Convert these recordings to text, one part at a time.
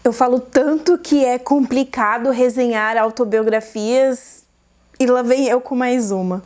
Eu falo tanto que é complicado resenhar autobiografias e lá vem eu com mais uma.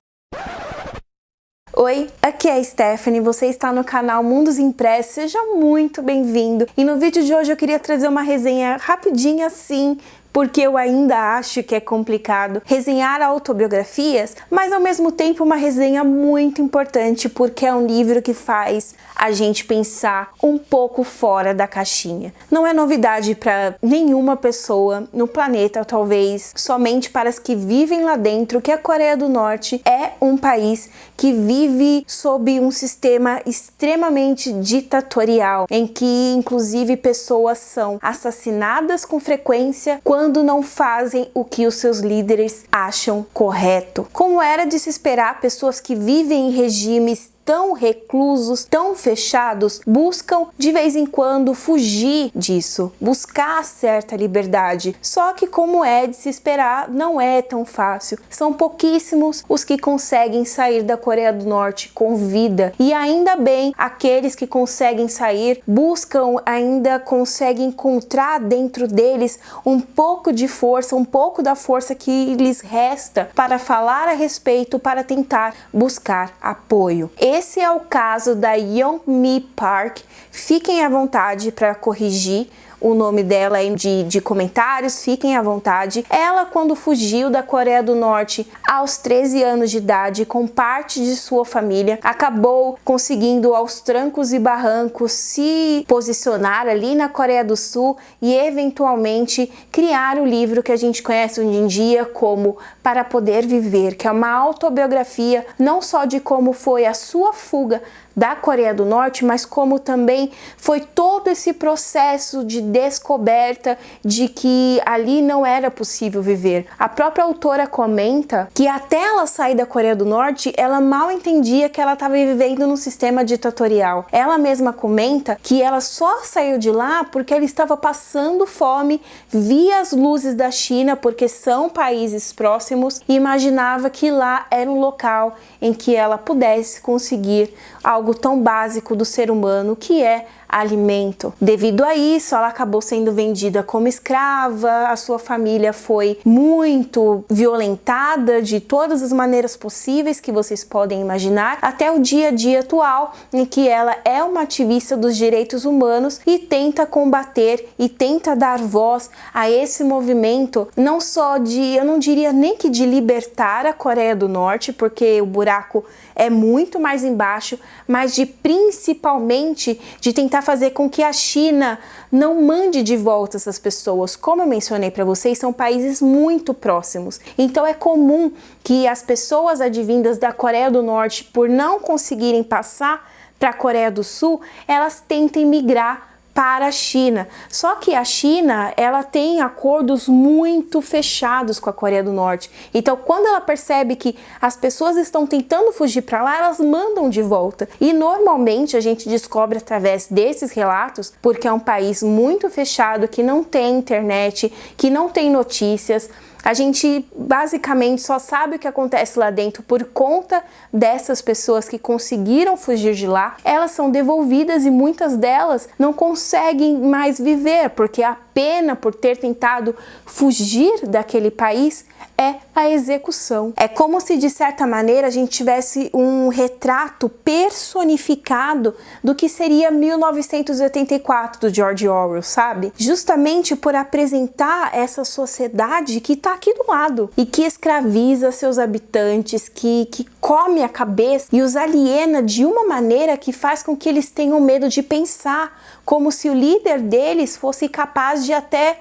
Oi, aqui é a Stephanie, você está no canal Mundos Impressos, seja muito bem-vindo. E no vídeo de hoje eu queria trazer uma resenha rapidinha assim, porque eu ainda acho que é complicado resenhar autobiografias, mas ao mesmo tempo uma resenha muito importante, porque é um livro que faz a gente pensar um pouco fora da caixinha. Não é novidade para nenhuma pessoa no planeta, talvez somente para as que vivem lá dentro, que a Coreia do Norte é um país que vive sob um sistema extremamente ditatorial, em que inclusive pessoas são assassinadas com frequência quando não fazem o que os seus líderes acham correto. Como era de se esperar, pessoas que vivem em regimes tão reclusos, tão fechados, buscam de vez em quando fugir disso, buscar certa liberdade. Só que, como é de se esperar, não é tão fácil. São pouquíssimos os que conseguem sair da Coreia do Norte com vida. E ainda bem, aqueles que conseguem sair, buscam, ainda conseguem encontrar dentro deles um pouco de força, um pouco da força que lhes resta para falar a respeito, para tentar buscar apoio. Esse é o caso da Yeon-mi Park. Fiquem à vontade para corrigir o nome dela aí de comentários, fiquem à vontade. Ela, quando fugiu da Coreia do Norte aos 13 anos de idade, com parte de sua família, acabou conseguindo aos trancos e barrancos se posicionar ali na Coreia do Sul e eventualmente criar o livro que a gente conhece hoje em dia como Para Poder Viver, que é uma autobiografia não só de como foi a sua fuga da Coreia do Norte, mas como também foi todo esse processo de descoberta de que ali não era possível viver. A própria autora comenta que até ela sair da Coreia do Norte, ela mal entendia que ela estava vivendo num sistema ditatorial. Ela mesma comenta que ela só saiu de lá porque ela estava passando fome, via as luzes da China, porque são países próximos, e imaginava que lá era um local em que ela pudesse conseguir algo tão básico do ser humano, que é alimento. Devido a isso, ela acabou sendo vendida como escrava, a sua família foi muito violentada de todas as maneiras possíveis que vocês podem imaginar, até o dia a dia atual, em que ela é uma ativista dos direitos humanos e tenta combater e tenta dar voz a esse movimento, não só de, eu não diria nem que de libertar a Coreia do Norte, porque o buraco é muito mais embaixo, mas de principalmente de tentar fazer com que a China não mande de volta essas pessoas. Como eu mencionei para vocês, são países muito próximos. Então é comum que as pessoas advindas da Coreia do Norte, por não conseguirem passar para a Coreia do Sul, elas tentem migrar para a China. Só que a China, ela tem acordos muito fechados com a Coreia do Norte. Então, quando ela percebe que as pessoas estão tentando fugir para lá, elas mandam de volta. E normalmente a gente descobre através desses relatos, porque é um país muito fechado, que não tem internet, que não tem notícias. A gente basicamente só sabe o que acontece lá dentro por conta dessas pessoas que conseguiram fugir de lá. Elas são devolvidas e muitas delas não conseguem mais viver, porque a pena por ter tentado fugir daquele país é a execução. É como se, de certa maneira, a gente tivesse um retrato personificado do que seria 1984 do George Orwell, sabe? Justamente por apresentar essa sociedade que está aqui do lado e que escraviza seus habitantes, que come a cabeça e os aliena de uma maneira que faz com que eles tenham medo de pensar, como se o líder deles fosse capaz de até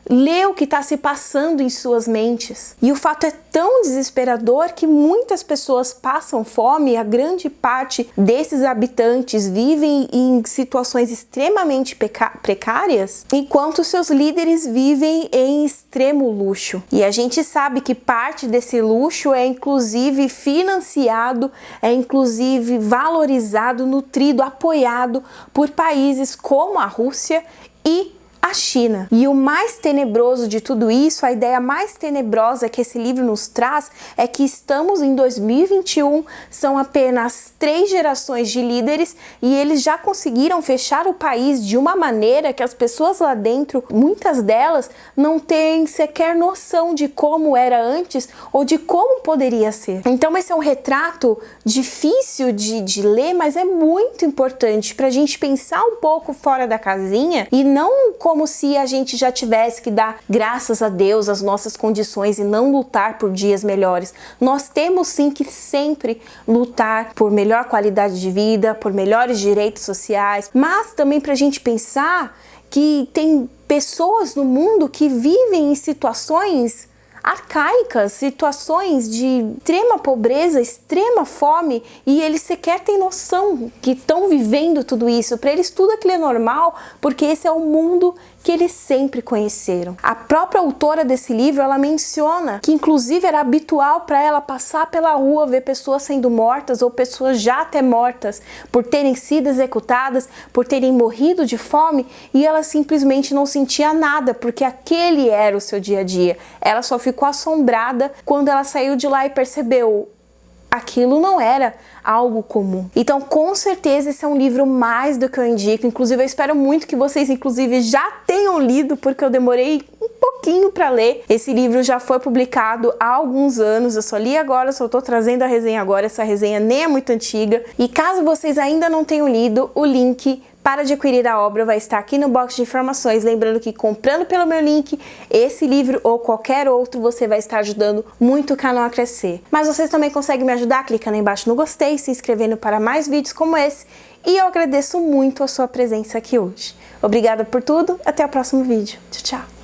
ler o que está se passando em suas mentes. E o fato é tão desesperador que muitas pessoas passam fome e a grande parte desses habitantes vivem em situações extremamente precárias, enquanto seus líderes vivem em extremo luxo. E a gente sabe que parte desse luxo é inclusive financiado, é inclusive valorizado, nutrido, apoiado por países como a Rússia e a China. E o mais tenebroso de tudo isso, a ideia mais tenebrosa que esse livro nos traz, é que estamos em 2021, são apenas 3 gerações de líderes e eles já conseguiram fechar o país de uma maneira que as pessoas lá dentro, muitas delas, não têm sequer noção de como era antes ou de como poderia ser. Então esse é um retrato difícil de ler, mas é muito importante para a gente pensar um pouco fora da casinha e não como se a gente já tivesse que dar graças a Deus às nossas condições e não lutar por dias melhores. Nós temos sim que sempre lutar por melhor qualidade de vida, por melhores direitos sociais, mas também para a gente pensar que tem pessoas no mundo que vivem em situações arcaicas, situações de extrema pobreza, extrema fome, e eles sequer têm noção que estão vivendo tudo isso. Para eles tudo aquilo é normal, porque esse é o mundo que eles sempre conheceram. A própria autora desse livro, ela menciona que inclusive era habitual para ela passar pela rua, ver pessoas sendo mortas ou pessoas já até mortas por terem sido executadas, por terem morrido de fome, e ela simplesmente não sentia nada, porque aquele era o seu dia a dia. Ela só ficou assombrada quando ela saiu de lá e percebeu: aquilo não era algo comum. Então, com certeza, esse é um livro mais do que eu indico. Inclusive, eu espero muito que vocês, inclusive, já tenham lido, porque eu demorei um pouquinho para ler. Esse livro já foi publicado há alguns anos, eu só li agora, só tô trazendo a resenha agora. Essa resenha nem é muito antiga. E caso vocês ainda não tenham lido, o link para adquirir a obra vai estar aqui no box de informações. Lembrando que comprando pelo meu link, esse livro ou qualquer outro, você vai estar ajudando muito o canal a crescer. Mas vocês também conseguem me ajudar clicando aí embaixo no gostei, se inscrevendo para mais vídeos como esse. E eu agradeço muito a sua presença aqui hoje. Obrigada por tudo, até o próximo vídeo. Tchau, tchau!